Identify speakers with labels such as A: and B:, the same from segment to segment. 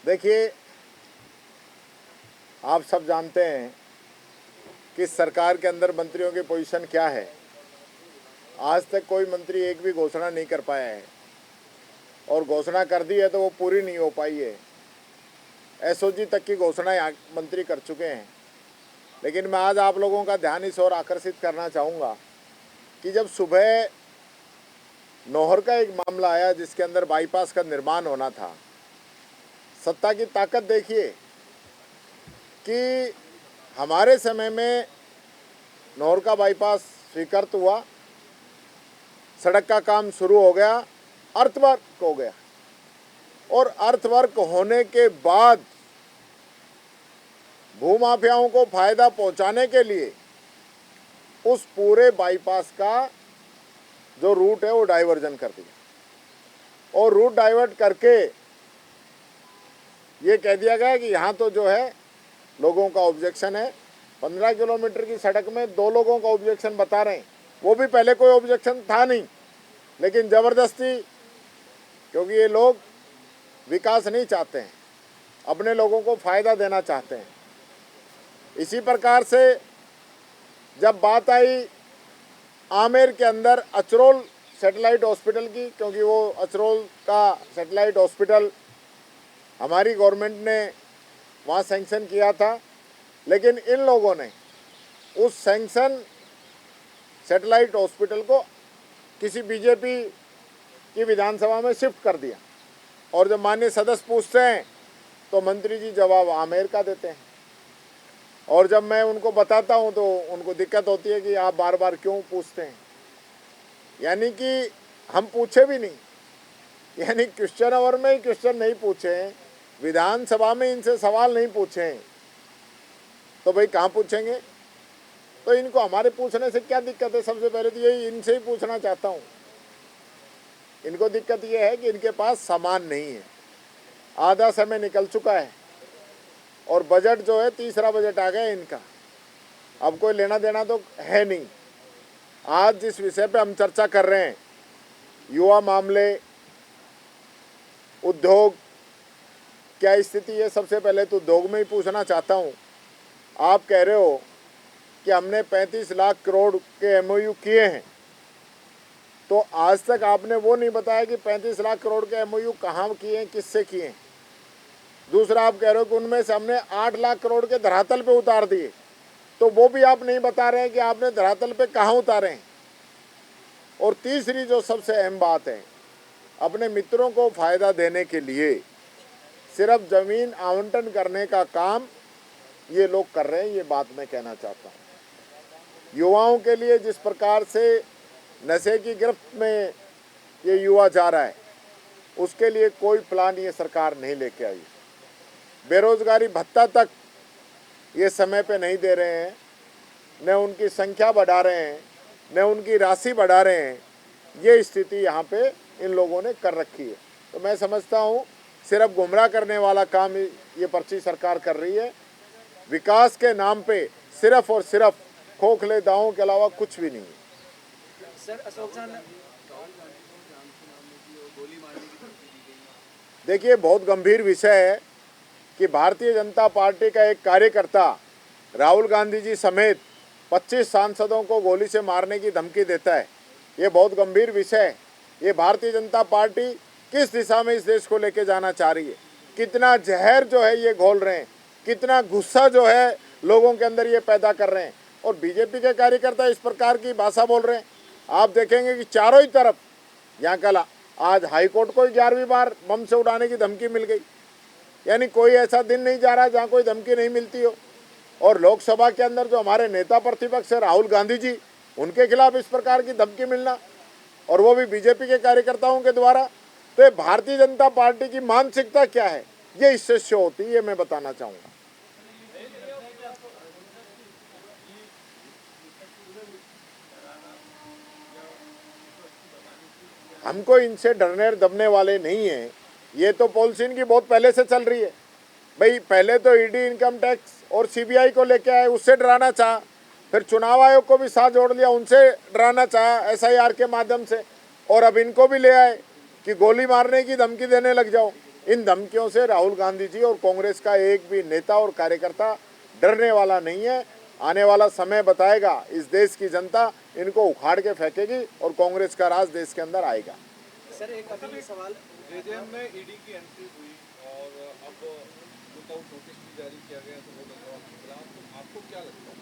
A: देखिए, आप सब जानते हैं कि सरकार के अंदर मंत्रियों की पोजीशन क्या है। आज तक कोई मंत्री एक भी घोषणा नहीं कर पाया है, और घोषणा कर दी है तो वो पूरी नहीं हो पाई है। एसओजी तक की घोषणा यहाँ मंत्री कर चुके हैं। लेकिन मैं आज आप लोगों का ध्यान इस ओर आकर्षित करना चाहूँगा कि जब सुबह नौहर का एक मामला आया जिसके अंदर बाईपास का निर्माण होना था, सत्ता की ताकत देखिए कि हमारे समय में नौहर का बाईपास स्वीकृत हुआ, सड़क का काम शुरू हो गया, अर्थवर्क हो गया, और अर्थवर्क होने के बाद भूमाफियाओं को फायदा पहुंचाने के लिए उस पूरे बाईपास का जो रूट है वो डाइवर्जन कर दिया, और रूट डाइवर्ट करके ये कह दिया गया कि यहाँ तो जो है लोगों का ऑब्जेक्शन है। 15 किलोमीटर की सड़क में 2 लोगों का ऑब्जेक्शन बता रहे हैं, वो भी पहले कोई ऑब्जेक्शन था नहीं, लेकिन ज़बरदस्ती, क्योंकि ये लोग विकास नहीं चाहते हैं, अपने लोगों को फ़ायदा देना चाहते हैं। इसी प्रकार से जब बात आई आमेर के अंदर अचरोल सैटेलाइट हॉस्पिटल की, क्योंकि वो अचरोल का सैटेलाइट हॉस्पिटल हमारी गवर्नमेंट ने वहाँ सैंक्शन किया था, लेकिन इन लोगों ने उस सैंक्शन सैटेलाइट हॉस्पिटल को किसी बीजेपी की विधानसभा में शिफ्ट कर दिया। और जब माननीय सदस्य पूछते हैं तो मंत्री जी जवाब आमेर का देते हैं, और जब मैं उनको बताता हूं तो उनको दिक्कत होती है कि आप बार बार क्यों पूछते हैं। यानी कि हम पूछे भी नहीं, यानी क्वेश्चन आवर में ही क्वेश्चन नहीं पूछे, विधानसभा में इनसे सवाल नहीं पूछे, तो भाई कहाँ पूछेंगे। तो इनको हमारे पूछने से क्या दिक्कत है? सबसे पहले तो यही इनसे ही पूछना चाहता हूँ। इनको दिक्कत ये है कि इनके पास सामान नहीं है, आधा समय निकल चुका है, और बजट जो है तीसरा बजट आ गया इनका, अब कोई लेना देना तो है नहीं। आज जिस विषय पे हम चर्चा कर रहे हैं, युवा मामले, उद्योग, क्या स्थिति है, सबसे पहले तो उद्योग में ही पूछना चाहता हूँ। आप कह रहे हो कि हमने 35 लाख करोड़ के एमओयू किए हैं, तो आज तक आपने वो नहीं बताया कि 35 लाख करोड़ के एमओयू कहाँ किए हैं, किससे किए हैं। दूसरा, आप कह रहे हो कि उनमें से हमने 8 लाख करोड़ के धरातल पे उतार दिए, तो वो भी आप नहीं बता रहे हैं कि आपने धरातल पे कहाँ उतारे हैं। और तीसरी जो सबसे अहम बात है, अपने मित्रों को फायदा देने के लिए सिर्फ जमीन आवंटन करने का काम ये लोग कर रहे हैं, ये बात मैं कहना चाहता हूँ। युवाओं के लिए जिस प्रकार से नशे की गिरफ्त में ये युवा जा रहा है, उसके लिए कोई प्लान ये सरकार नहीं लेके आई। बेरोजगारी भत्ता तक ये समय पे नहीं दे रहे हैं, न उनकी संख्या बढ़ा रहे हैं, न उनकी राशि बढ़ा रहे हैं। ये स्थिति यहाँ पे इन लोगों ने कर रखी है। तो मैं समझता हूँ सिर्फ गुमराह करने वाला काम ये पर्ची सरकार कर रही है। विकास के नाम पे सिर्फ और सिर्फ खोखले दावों के अलावा कुछ भी नहीं है।
B: सर, अशोक सर,
A: देखिए, बहुत गंभीर विषय है कि भारतीय जनता पार्टी का एक कार्यकर्ता राहुल गांधी जी समेत 25 सांसदों को गोली से मारने की धमकी देता है। ये बहुत गंभीर विषय है। ये भारतीय जनता पार्टी किस दिशा में इस देश को लेके जाना चाह रही है, कितना जहर जो है ये घोल रहे हैं, कितना गुस्सा जो है लोगों के अंदर ये पैदा कर रहे हैं। और बीजेपी के कार्यकर्ता इस प्रकार की भाषा बोल रहे हैं। आप देखेंगे कि चारों ही तरफ, यहाँ कल आज हाईकोर्ट को 11वीं बार बम से उड़ाने की धमकी मिल गई। यानी कोई ऐसा दिन नहीं जा रहा जहाँ कोई धमकी नहीं मिलती हो। और लोकसभा के अंदर जो हमारे नेता प्रतिपक्ष है राहुल गांधी जी, उनके खिलाफ इस प्रकार की धमकी मिलना, और वो भी बीजेपी के कार्यकर्ताओं के द्वारा, तो ये भारतीय जनता पार्टी की मानसिकता क्या है, ये इससे शो होती है, ये मैं बताना चाहूँगा। हमको इनसे डरने दबने वाले नहीं हैं। ये तो पॉलिसी इनकी बहुत पहले से चल रही है। भाई, पहले तो ईडी, इनकम टैक्स और सीबीआई को लेके आए, उससे डराना चाहा, फिर चुनाव आयोग को भी साथ जोड़ लिया, उनसे डराना चाहा एसआईआर के माध्यम से, और अब इनको भी ले आए कि गोली मारने की धमकी देने लग जाओ। इन धमकियों से राहुल गांधी जी और कांग्रेस का एक भी नेता और कार्यकर्ता डरने वाला नहीं है। आने वाला समय बताएगा, इस देश की जनता इनको उखाड़ के फेंकेगी और कांग्रेस का राज देश के अंदर आएगा।
B: सर एक अभी सवाल
C: जेजेएम में ईडी की एंट्री हुई और अब लुकआउट नोटिस भी जारी किया गया तो वो गंगवार के खिलाफ, तो आपको क्या लगता है?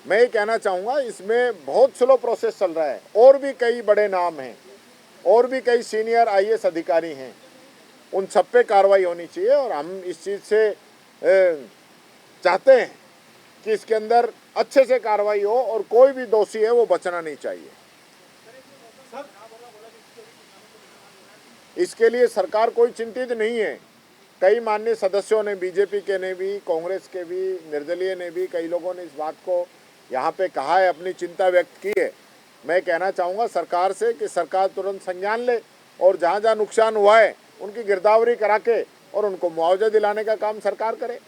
A: मैं ये कहना चाहूँगा, इसमें बहुत स्लो प्रोसेस चल रहा है। और भी कई बड़े नाम हैं, और भी कई सीनियर आईएएस अधिकारी हैं, उन सब पे कार्रवाई होनी चाहिए। और हम इस चीज़ से चाहते हैं कि इसके अंदर अच्छे से कार्रवाई हो और कोई भी दोषी है वो बचना नहीं चाहिए। इसके लिए सरकार कोई चिंतित नहीं है। कई माननीय सदस्यों ने, बीजेपी के ने भी, कांग्रेस के भी, निर्दलीय ने भी, कई लोगों ने इस बात को यहाँ पे कहा है, अपनी चिंता व्यक्त की है। मैं कहना चाहूँगा सरकार से कि सरकार तुरंत संज्ञान ले और जहाँ जहाँ नुकसान हुआ है उनकी गिरदावरी करा के और उनको मुआवजा दिलाने का काम सरकार करे।